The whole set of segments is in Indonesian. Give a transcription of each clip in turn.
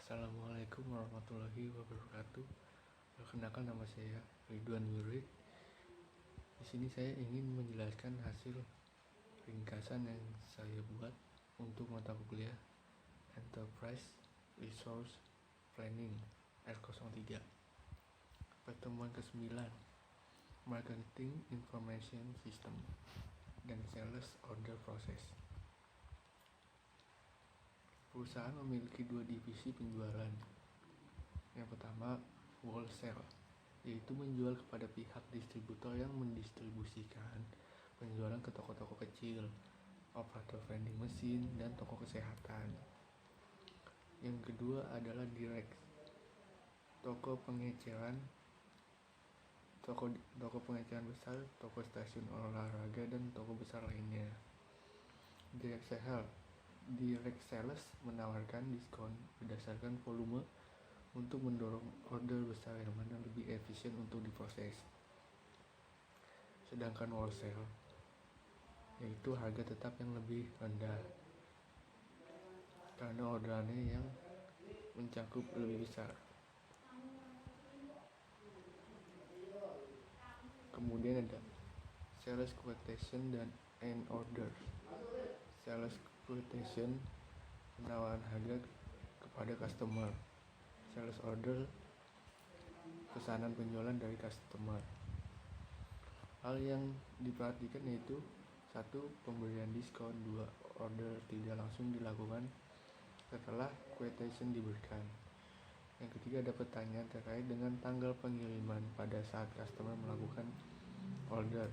Assalamualaikum warahmatullahi wabarakatuh. Perkenalkan, nama saya Ridwan Wirid. Di sini saya ingin menjelaskan hasil ringkasan yang saya buat untuk mata kuliah Enterprise Resource Planning R03. Pertemuan ke-9, Marketing Information System dan Sales Order Process. Perusahaan memiliki dua divisi penjualan. Yang pertama, wholesale, yaitu menjual kepada pihak distributor yang mendistribusikan penjualan ke toko-toko kecil, operator vending mesin, dan toko kesehatan. Yang kedua adalah direct, toko pengeceran besar, toko stasiun olahraga, dan toko besar lainnya. Direct sales menawarkan diskon berdasarkan volume untuk mendorong order besar yang mana lebih efisien untuk diproses. Sedangkan wholesale yaitu harga tetap yang lebih rendah karena orderannya yang mencakup lebih besar. Kemudian ada sales quotation dan end order. Sales quotation penawaran harga kepada customer. Sales order pesanan penjualan dari customer. Hal yang diperhatikan yaitu 1. Pemberian diskon. 2. Order tidak langsung dilakukan setelah quotation diberikan. Yang ketiga, ada pertanyaan terkait dengan tanggal pengiriman pada saat customer melakukan order.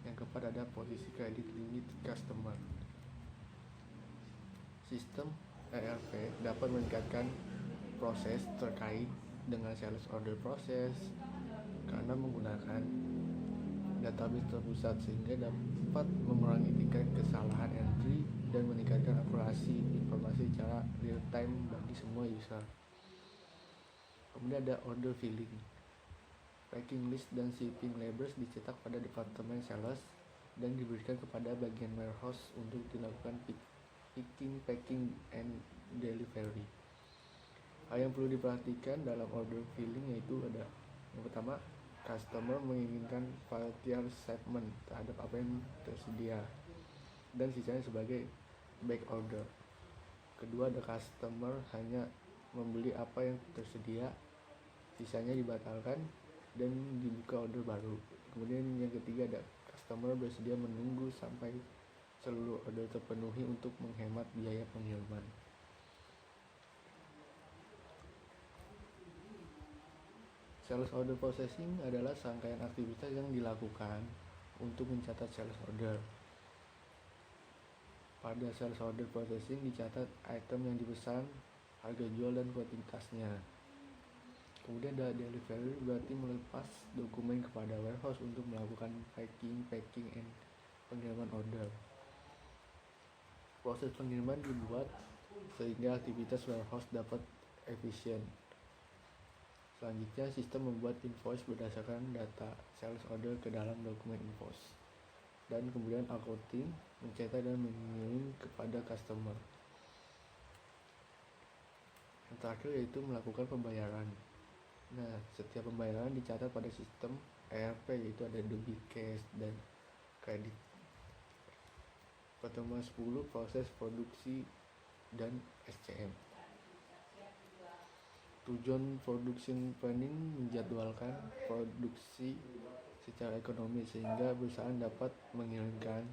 Yang keempat, ada posisi kredit limit customer. Sistem ERP dapat meningkatkan proses terkait dengan sales order process karena menggunakan database terpusat sehingga dapat mengurangi tingkat kesalahan entry dan meningkatkan akurasi informasi secara real time bagi semua user. Kemudian ada order filling. Packing list dan shipping labels dicetak pada departemen sales dan diberikan kepada bagian warehouse untuk dilakukan picking, packing, and delivery. Hal yang perlu diperhatikan dalam order filling yaitu ada yang pertama, customer menginginkan file tier shipment terhadap apa yang tersedia dan sisanya sebagai back order. Kedua, ada customer hanya membeli apa yang tersedia, sisanya dibatalkan dan dibuka order baru. Kemudian yang ketiga, ada customer bersedia menunggu sampai seluruh order terpenuhi untuk menghemat biaya pengiriman. Sales order processing adalah serangkaian aktivitas yang dilakukan untuk mencatat sales order. Pada sales order processing dicatat item yang dipesan, harga jual, dan kuantitasnya. Kemudian ada delivery, berarti melepas dokumen kepada warehouse untuk melakukan packing, and pengiriman order. Proses pengiriman dibuat sehingga aktivitas warehouse dapat efisien. Selanjutnya, sistem membuat invoice berdasarkan data sales order ke dalam dokumen invoice. Dan kemudian accounting mencetak dan mengirim kepada customer. Yang terakhir yaitu melakukan pembayaran. Nah, setiap pembayaran dicatat pada sistem ERP yaitu ada debit, cash, dan kredit. Pertemuan 10, proses produksi dan SCM. Tujuan production planning menjadwalkan produksi secara ekonomi sehingga perusahaan dapat mengirimkan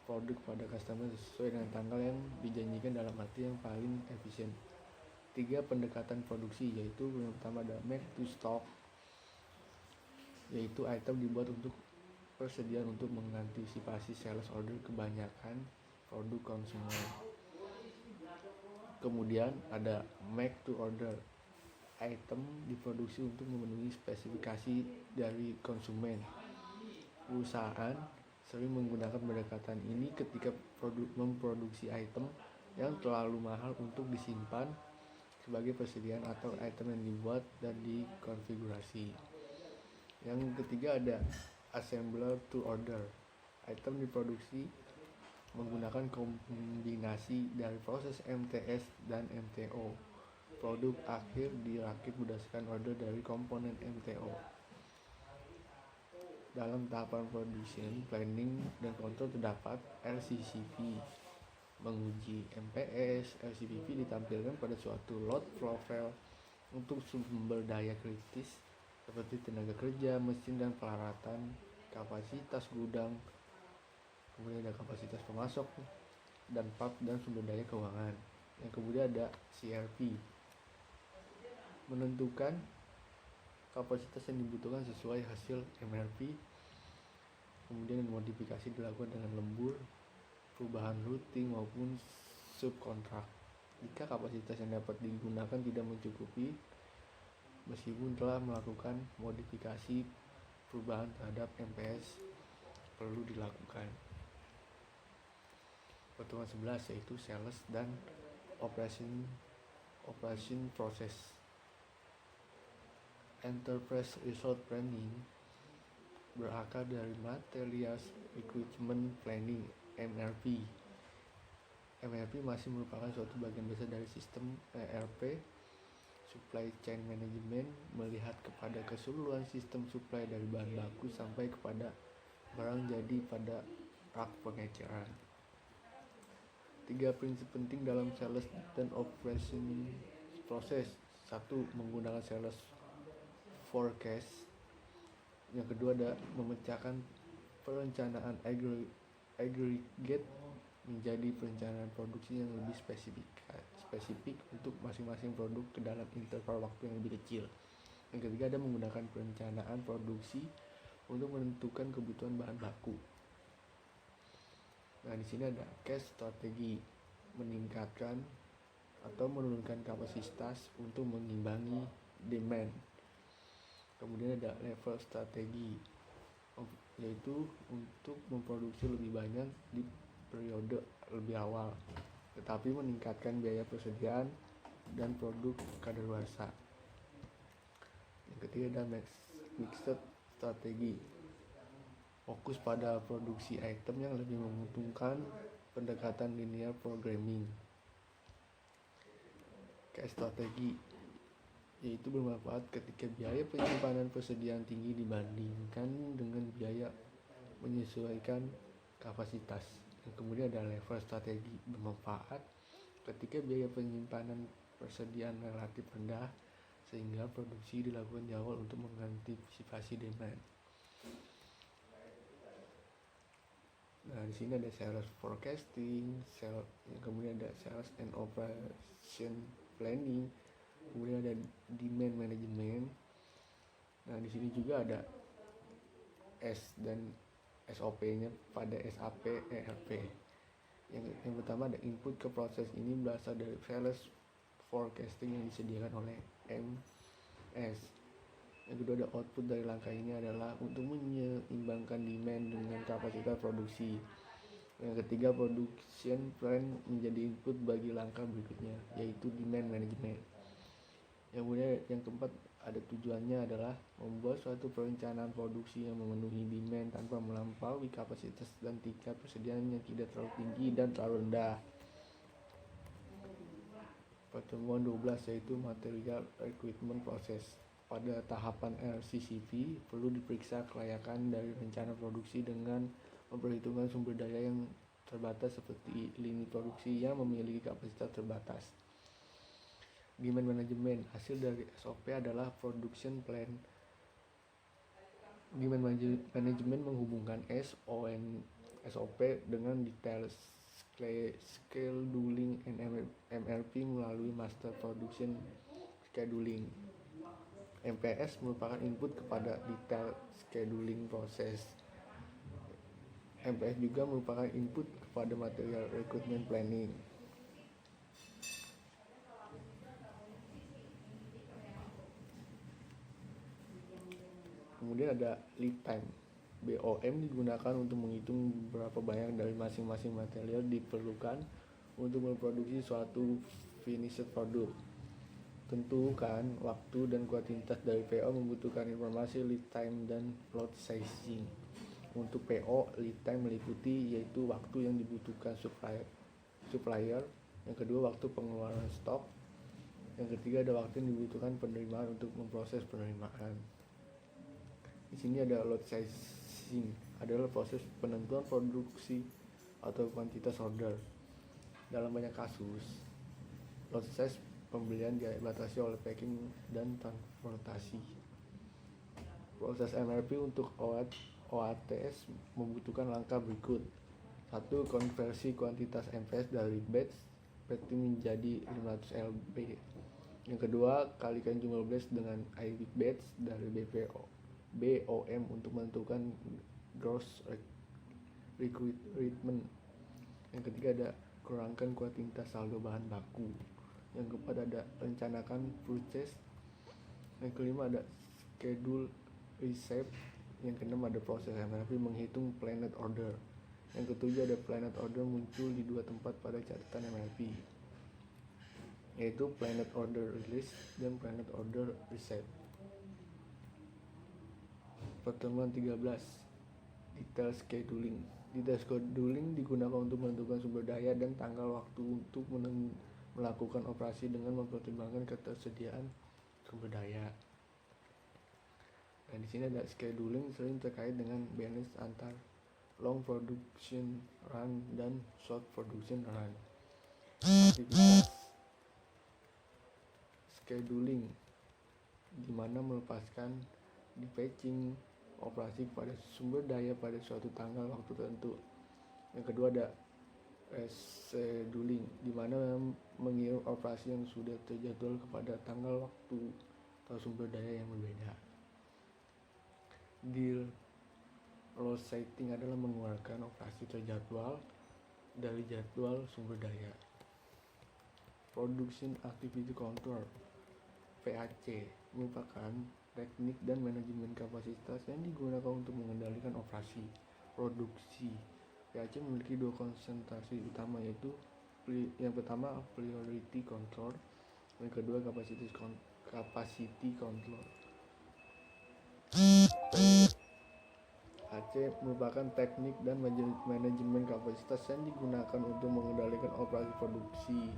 produk pada customer sesuai dengan tanggal yang dijanjikan dalam arti yang paling efisien. 3. Pendekatan produksi, yaitu yang pertama ada make to stock, yaitu item dibuat untuk persediaan untuk mengantisipasi sales order kebanyakan produk konsumen. Kemudian ada make to order, item diproduksi untuk memenuhi spesifikasi dari konsumen. Perusahaan sering menggunakan pendekatan ini ketika memproduksi item yang terlalu mahal untuk disimpan sebagai persediaan atau item yang dibuat dan dikonfigurasi. Yang ketiga ada assembler to order, item diproduksi menggunakan kombinasi dari proses MTS dan MTO Produk akhir dirakit berdasarkan order dari komponen MTO. Dalam tahapan production, planning, dan kontrol terdapat LCCP, menguji MPS. LCPP ditampilkan pada suatu load profile untuk sumber daya kritis seperti tenaga kerja, mesin dan peralatan, kapasitas gudang, kemudian ada kapasitas pemasok dan part dan sumber daya keuangan. Yang kemudian ada CRP, menentukan kapasitas yang dibutuhkan sesuai hasil MRP. Kemudian modifikasi dilakukan dengan lembur, perubahan routing maupun subkontrak. Jika kapasitas yang dapat digunakan tidak mencukupi, meskipun telah melakukan modifikasi, perubahan terhadap MPS perlu dilakukan. Pertemuan 11 yaitu sales dan operation process. Enterprise Resource Planning berakar dari Materials Requirement Planning (MRP). MRP masih merupakan suatu bagian besar dari sistem ERP. Supply Chain Management melihat kepada keseluruhan sistem supply dari bahan baku sampai kepada barang jadi pada rak pengecaran. 3 prinsip penting dalam sales dan operation process. 1. Menggunakan sales forecast. Yang kedua ada memecahkan perencanaan aggregate menjadi perencanaan produksi yang lebih spesifik untuk masing-masing produk ke dalam interval waktu yang lebih kecil. Yang ketiga ada menggunakan perencanaan produksi untuk menentukan kebutuhan bahan baku. Nah, di sini ada cash strategi, meningkatkan atau menurunkan kapasitas untuk mengimbangi demand. Kemudian ada level strategi, yaitu untuk memproduksi lebih banyak di periode lebih awal, tetapi meningkatkan biaya persediaan dan produk kadaluarsa. Yang ketiga ada mixed strategi, fokus pada produksi item yang lebih menguntungkan, pendekatan linear programming. Cash strategi, yaitu bermanfaat ketika biaya penyimpanan persediaan tinggi dibandingkan dengan biaya menyesuaikan kapasitas. Yang kemudian ada level strategi, bermanfaat ketika biaya penyimpanan persediaan relatif rendah sehingga produksi dilakukan di awal untuk mengantisipasi demand. Nah, di sini ada sales forecasting, kemudian ada sales and operation planning, kemudian ada demand management. Nah, di sini juga ada S dan SOP-nya pada SAP ERP. Yang pertama ada input ke proses ini berasal dari sales forecasting yang disediakan oleh MS. Yang kedua ada output dari langkah ini adalah untuk menyeimbangkan demand dengan kapasitas produksi. Yang ketiga, production plan menjadi input bagi langkah berikutnya, yaitu demand management. Yang keempat ada tujuannya adalah membuat suatu perencanaan produksi yang memenuhi demand tanpa melampaui kapasitas dan tingkat persediaan yang tidak terlalu tinggi dan terlalu rendah. Pertemuan 12 yaitu Material Requirement Process. Pada tahapan LCCP perlu diperiksa kelayakan dari rencana produksi dengan memperhitungkan sumber daya yang terbatas seperti lini produksi yang memiliki kapasitas terbatas. Demand management, hasil dari SOP adalah production plan. Demand management menghubungkan SOP dengan detail scheduling and MRP melalui master production scheduling. MPS merupakan input kepada detail scheduling proses. MPS juga merupakan input kepada material requirement planning. Kemudian ada lead time. BOM digunakan untuk menghitung berapa banyak dari masing-masing material diperlukan untuk memproduksi suatu finished product. Tentukan waktu dan kuantitas dari PO membutuhkan informasi lead time dan lot sizing. Untuk PO, lead time meliputi yaitu waktu yang dibutuhkan supplier. Yang kedua, waktu pengeluaran stok. Yang ketiga, ada waktu yang dibutuhkan penerimaan untuk memproses penerimaan. Di sini ada lot sizing, adalah proses penentuan produksi atau kuantitas order. Dalam banyak kasus, lot size pembelian dibatasi oleh packing dan transportasi. Proses MRP untuk OATS membutuhkan langkah berikut. 1. Konversi kuantitas MPS dari batch packing menjadi 500 lb. Yang kedua, kalikan jumlah batch dengan IB batch dari BOM untuk menentukan gross requirement. Yang ketiga, ada kurangkan kuantitas saldo bahan baku. Yang keempat, ada rencanakan purchase. Yang kelima, ada schedule receipt. Yang keenam, ada proses MRP menghitung planned order. Yang ketujuh, ada planned order muncul di dua tempat pada catatan MRP, yaitu planned order release dan planned order receipt. Pertemuan 13, detail scheduling. Detail scheduling digunakan untuk menentukan sumber daya dan tanggal waktu untuk melakukan operasi dengan mempertimbangkan ketersediaan sumber daya. Nah, di sini ada scheduling sering terkait dengan balance antar long production run dan short production run. Aktivitas scheduling di mana melepaskan dispatching operasi kepada sumber daya pada suatu tanggal waktu tertentu. Yang kedua, ada rescheduling di mana mengirim operasi yang sudah terjadwal kepada tanggal waktu atau sumber daya yang berbeda. Deal load setting adalah mengeluarkan operasi terjadwal dari jadwal sumber daya. Production Activity Control (PAC) merupakan teknik dan manajemen kapasitas yang digunakan untuk mengendalikan operasi produksi. PAC memiliki dua konsentrasi utama, yaitu yang pertama Priority Control, yang kedua Capacity Control. PAC merupakan teknik dan manajemen kapasitas yang digunakan untuk mengendalikan operasi produksi.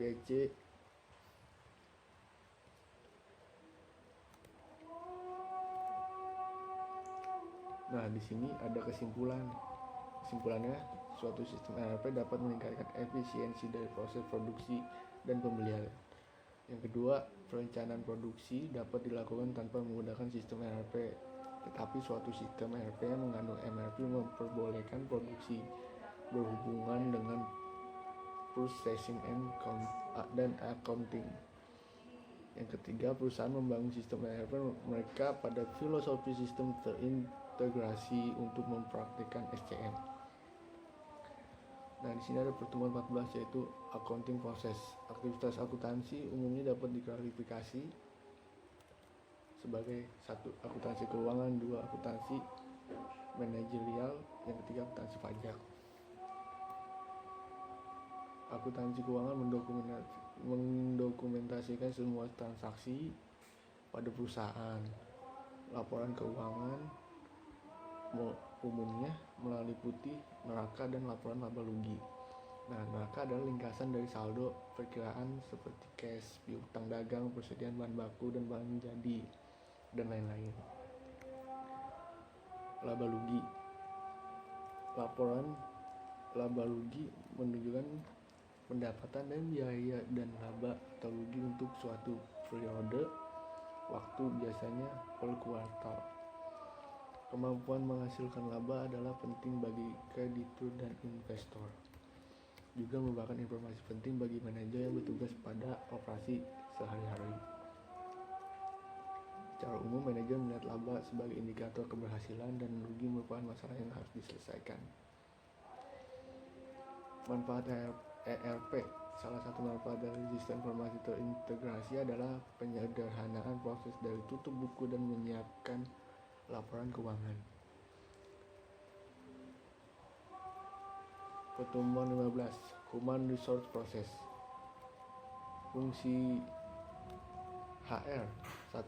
PAC Nah, di sini ada kesimpulannya, suatu sistem ERP dapat meningkatkan efisiensi dari proses produksi dan pembelian. Yang kedua, perencanaan produksi dapat dilakukan tanpa menggunakan sistem ERP, tetapi suatu sistem ERP yang mengandung MRP memperbolehkan produksi berhubungan dengan purchasing dan accounting. Yang ketiga, perusahaan membangun sistem ERP mereka pada filosofi sistem terintegrasi untuk mempraktikkan SCM. Nah, di sini ada pertemuan 14, yaitu accounting process. Aktivitas akuntansi umumnya dapat diklasifikasi sebagai 1. Akuntansi keuangan, 2. Akuntansi manajerial, yang ketiga akuntansi pajak. Akuntansi keuangan mendokumentasikan semua transaksi pada perusahaan. Laporan keuangan umumnya meliputi neraca dan laporan laba rugi. Nah, neraca adalah ringkasan dari saldo perkiraan seperti cash, piutang dagang, persediaan bahan baku dan bahan jadi, dan lain-lain. Laba rugi. Laporan laba rugi menunjukkan pendapatan dan biaya dan laba atau rugi untuk suatu periode waktu, biasanya per kuartal. Kemampuan menghasilkan laba adalah penting bagi kreditur dan investor. Juga merupakan informasi penting bagi manajer yang bertugas pada operasi sehari-hari. Secara umum, manajer melihat laba sebagai indikator keberhasilan dan rugi merupakan masalah yang harus diselesaikan. Manfaat ERP. Salah satu manfaat dari sistem informasi terintegrasi adalah penyederhanaan proses dari tutup buku dan menyiapkan laporan keuangan. Pertemuan 15, Human Resource Process. Fungsi HR. 1.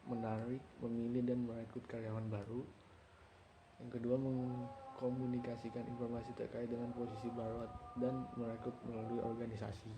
Menarik, memilih dan merekrut karyawan baru. Yang kedua, mengkomunikasikan informasi terkait dengan posisi baru dan merekrut melalui organisasi.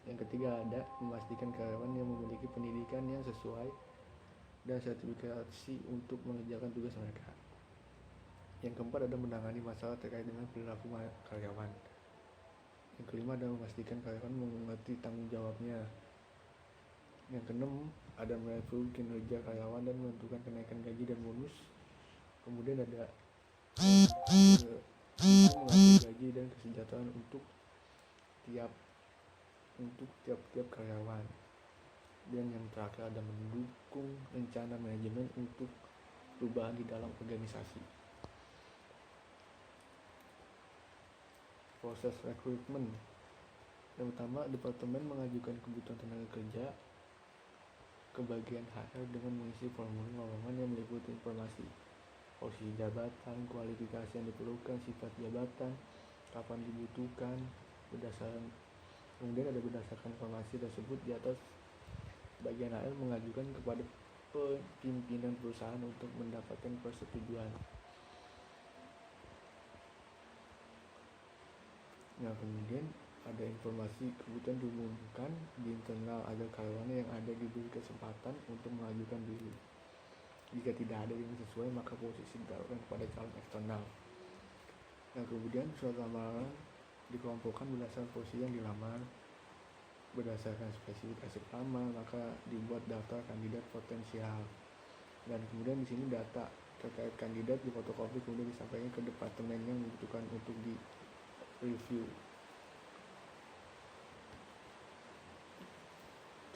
Yang ketiga ada memastikan karyawan yang memiliki pendidikan yang sesuai dan sertifikasi untuk mengerjakan tugas mereka. Yang keempat ada menangani masalah terkait dengan perilaku karyawan. Yang kelima ada memastikan karyawan mengerti tanggung jawabnya. Yang keenam ada mereview kinerja karyawan dan menentukan kenaikan gaji dan bonus. Kemudian ada mengatur gaji dan kesejahteraan untuk tiap-tiap karyawan. Dan yang terakhir ada mendukung rencana manajemen untuk perubahan di dalam organisasi. Proses rekrutmen. Yang pertama, departemen mengajukan kebutuhan tenaga kerja ke bagian HR dengan mengisi formulir lowongan yang meliputi informasi posisi jabatan, kualifikasi yang diperlukan, sifat jabatan, kapan dibutuhkan, kemudian ada berdasarkan informasi tersebut di atas, bagian HR mengajukan kepada pimpinan perusahaan untuk mendapatkan persetujuan. Nah, kemudian ada informasi kebutuhan diumumkan di internal agar karyawan yang ada diberi kesempatan untuk mengajukan diri. Jika tidak ada yang sesuai, maka posisi ditaruhkan kepada calon eksternal. Nah, kemudian surat lamaran dikelompokkan berdasarkan posisi yang dilamar. Berdasarkan spesifikasi pelamar, maka dibuat daftar kandidat potensial. Dan kemudian di sini data terkait kandidat difotokopi kemudian disampaikan ke departemen yang membutuhkan untuk di review.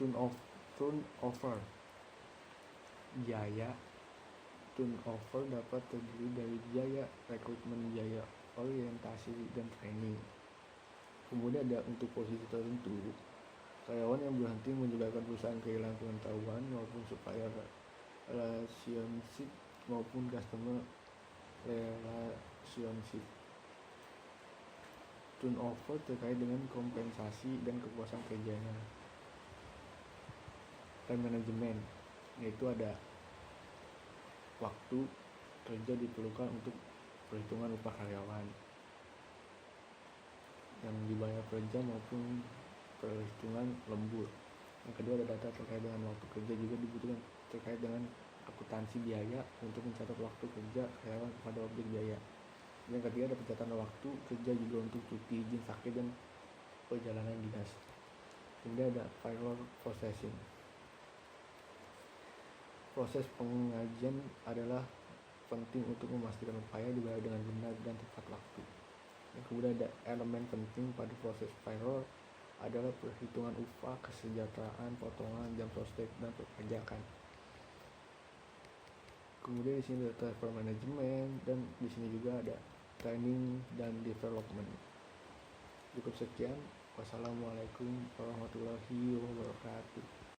Turnover biaya. Turnover dapat terdiri dari biaya rekrutmen, biaya orientasi dan training. Kemudian ada untuk posisi tertentu, karyawan yang berhenti menyebabkan perusahaan kehilangan pengetahuan maupun supplier relationship maupun customer relationship. Turnover terkait dengan kompensasi dan kepuasan kerjanya. Time management, yaitu ada waktu kerja diperlukan untuk perhitungan upah karyawan yang dibayar per jam maupun perhitungan lembur. Yang kedua ada data terkait dengan waktu kerja juga dibutuhkan terkait dengan akuntansi biaya untuk mencatat waktu kerja karyawan kepada objek biaya. Yang ketiga ada pencatatan waktu kerja juga untuk cuti, izin sakit dan perjalanan dinas. Kemudian ada payroll processing. Proses pengajian adalah penting untuk memastikan upaya dibayar dengan benar dan tepat waktu. Dan kemudian ada elemen penting pada proses payroll adalah perhitungan upah, kesejahteraan, potongan, jam sostek dan perpajakan. Kemudian di sini ada transfer management dan di sini juga ada training dan development. Cukup sekian. Wassalamualaikum warahmatullahi wabarakatuh.